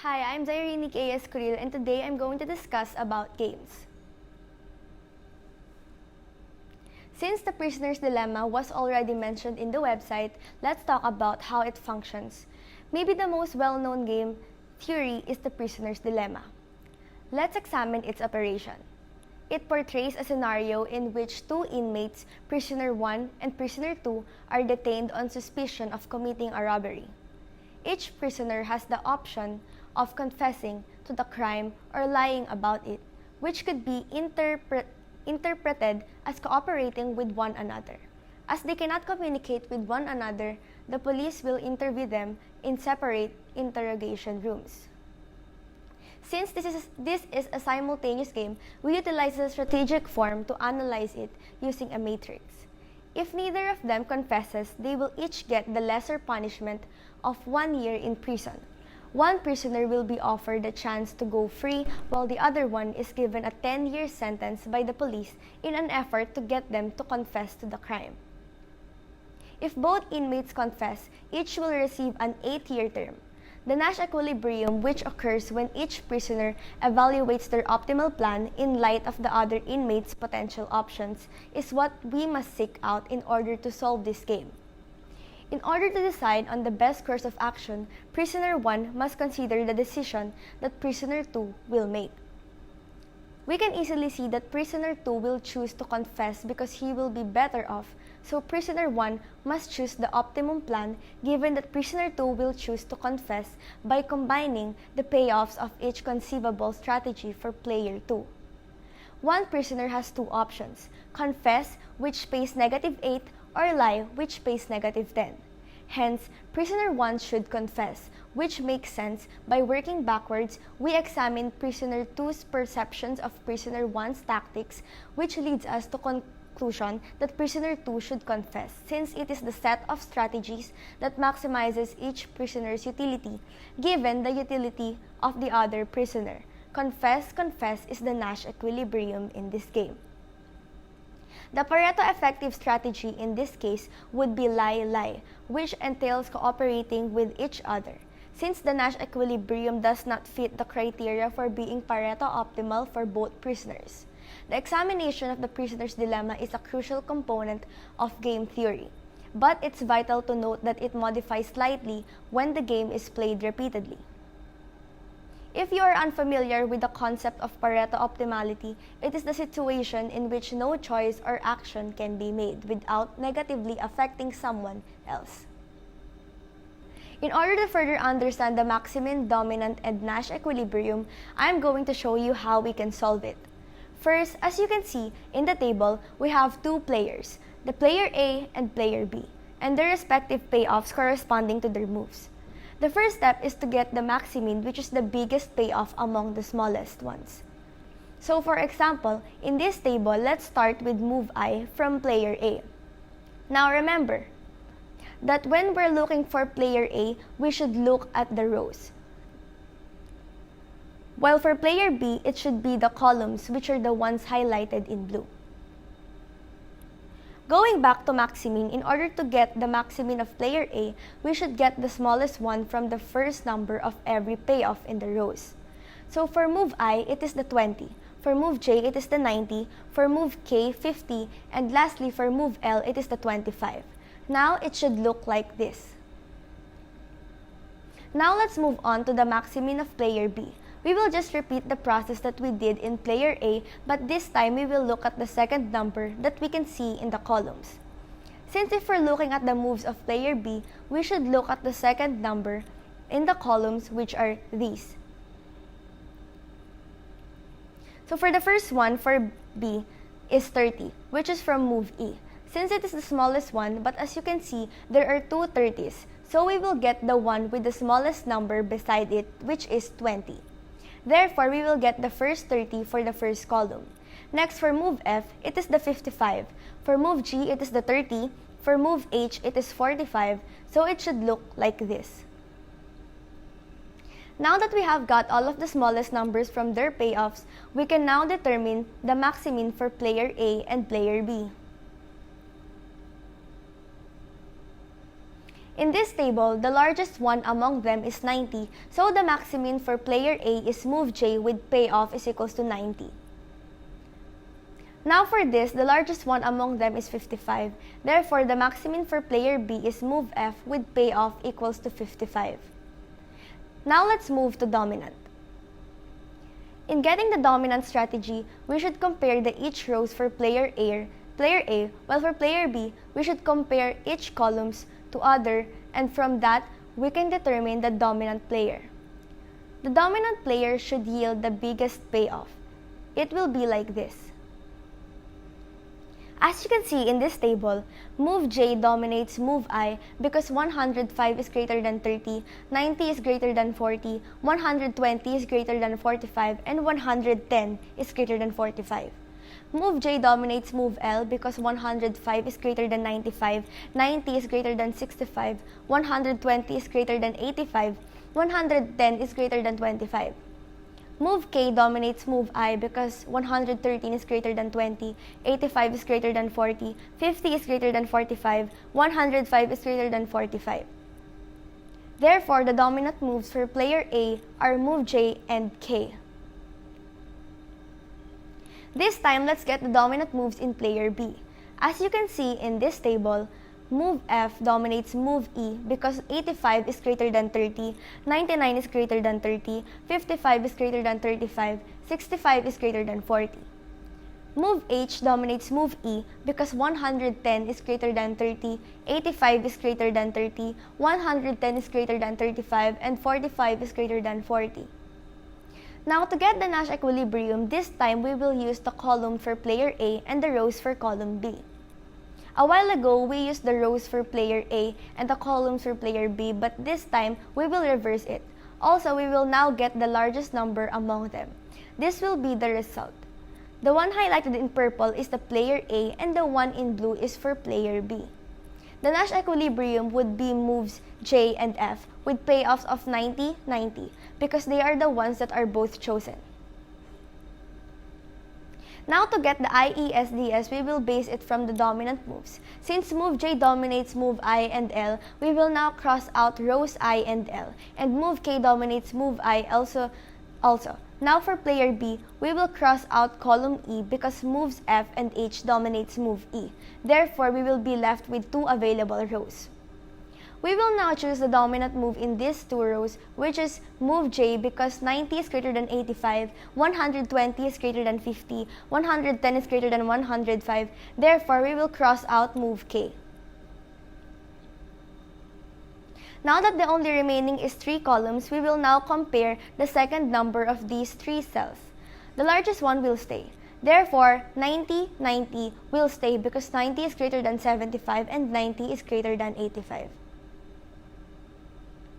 Hi, I'm Escuril, and today I'm going to discuss about games. Since the prisoner's dilemma was already mentioned in the website, let's talk about how it functions. Maybe the most well-known game theory is the prisoner's dilemma. Let's examine its operation. It portrays a scenario in which two inmates, prisoner 1 and prisoner 2, are detained on suspicion of committing a robbery. Each prisoner has the option of confessing to the crime or lying about it, which could be interpreted as cooperating with one another. As they cannot communicate with one another, the police will interview them in separate interrogation rooms. Since this is a simultaneous game, we utilize the strategic form to analyze it using a matrix. If neither of them confesses, they will each get the lesser punishment of 1 year in prison. One prisoner will be offered the chance to go free, while the other one is given a 10-year sentence by the police in an effort to get them to confess to the crime. If both inmates confess, each will receive an 8-year term. The Nash equilibrium, which occurs when each prisoner evaluates their optimal plan in light of the other inmates' potential options, is what we must seek out in order to solve this game. In order to decide on the best course of action, prisoner 1 must consider the decision that prisoner 2 will make. We can easily see that prisoner 2 will choose to confess because he will be better off, so prisoner 1 must choose the optimum plan given that prisoner 2 will choose to confess by combining the payoffs of each conceivable strategy for player 2. One prisoner has two options: confess, which pays -8, or lie, which pays -10. Hence, prisoner 1 should confess, which makes sense. By working backwards, we examine prisoner 2's perceptions of prisoner 1's tactics, which leads us to conclusion that prisoner 2 should confess, since it is the set of strategies that maximizes each prisoner's utility, given the utility of the other prisoner. Confess is the Nash equilibrium in this game. The Pareto effective strategy in this case would be lie-lie, which entails cooperating with each other. Since the Nash equilibrium does not fit the criteria for being Pareto optimal for both prisoners. The examination of the prisoner's dilemma is a crucial component of game theory, but it's vital to note that it modifies slightly when the game is played repeatedly. If you are unfamiliar with the concept of Pareto optimality, it is the situation in which no choice or action can be made without negatively affecting someone else. In order to further understand the maximin, dominant, and Nash equilibrium, I am going to show you how we can solve it. First, as you can see in the table, we have two players, the player A and player B, and their respective payoffs corresponding to their moves. The first step is to get the maximin, which is the biggest payoff among the smallest ones. So for example, in this table, let's start with move I from player A. Now remember that when we're looking for player A, we should look at the rows. While for player B, it should be the columns, which are the ones highlighted in blue. Going back to maximin, in order to get the maximin of player A, we should get the smallest one from the first number of every payoff in the rows. So for move I, it is the 20. For move J, it is the 90. For move K, 50. And lastly, for move L, it is the 25. Now it should look like this. Now let's move on to the maximin of player B. We will just repeat the process that we did in player A, but this time we will look at the second number that we can see in the columns. Since if we're looking at the moves of player B, we should look at the second number in the columns, which are these. So for the first one, for B, is 30, which is from move E. Since it is the smallest one, but as you can see, there are two 30s, so we will get the one with the smallest number beside it, which is 20. Therefore, we will get the first 30 for the first column. Next, for move F, it is the 55. For move G, it is the 30. For move H, it is 45. So it should look like this. Now that we have got all of the smallest numbers from their payoffs, we can now determine the maximin for player A and player B. In this table, the largest one among them is 90, so the maximin for player A is move J with payoff is equals to 90. Now for this, the largest one among them is 55. Therefore, the maximin for player B is move F with payoff equals to 55. Now let's move to dominant. In getting the dominant strategy, we should compare the each rows for player A, while for player B, we should compare each columns to other, and from that, we can determine the dominant player. The dominant player should yield the biggest payoff. It will be like this. As you can see in this table, move J dominates move I because 105 is greater than 30, 90 is greater than 40, 120 is greater than 45, and 110 is greater than 45. Move J dominates move L because 105 is greater than 95, 90 is greater than 65, 120 is greater than 85, 110 is greater than 25. Move K dominates move I because 113 is greater than 20, 85 is greater than 40, 50 is greater than 45, 105 is greater than 45. Therefore, the dominant moves for player A are move J and K. This time, let's get the dominant moves in player B. As you can see in this table, move F dominates move E because 85 is greater than 30, 99 is greater than 30, 55 is greater than 35, 65 is greater than 40. Move H dominates move E because 110 is greater than 30, 85 is greater than 30, 110 is greater than 35, and 45 is greater than 40. Now to get the Nash equilibrium, this time we will use the column for player A and the rows for column B. A while ago, we used the rows for player A and the columns for player B, but this time, we will reverse it. Also, we will now get the largest number among them. This will be the result. The one highlighted in purple is the player A and the one in blue is for player B. The Nash equilibrium would be moves J and F with payoffs of 90, 90 because they are the ones that are both chosen. Now to get the IESDS, we will base it from the dominant moves. Since move J dominates move I and L, we will now cross out rows I and L, and move K dominates move I also. Now for player B, we will cross out column E because moves F and H dominates move E. Therefore, we will be left with two available rows. We will now choose the dominant move in these two rows, which is move J because 90 is greater than 85, 120 is greater than 50, 110 is greater than 105. Therefore, we will cross out move K. Now that the only remaining is 3 columns, we will now compare the second number of these 3 cells. The largest one will stay. Therefore, 90, 90 will stay because 90 is greater than 75 and 90 is greater than 85.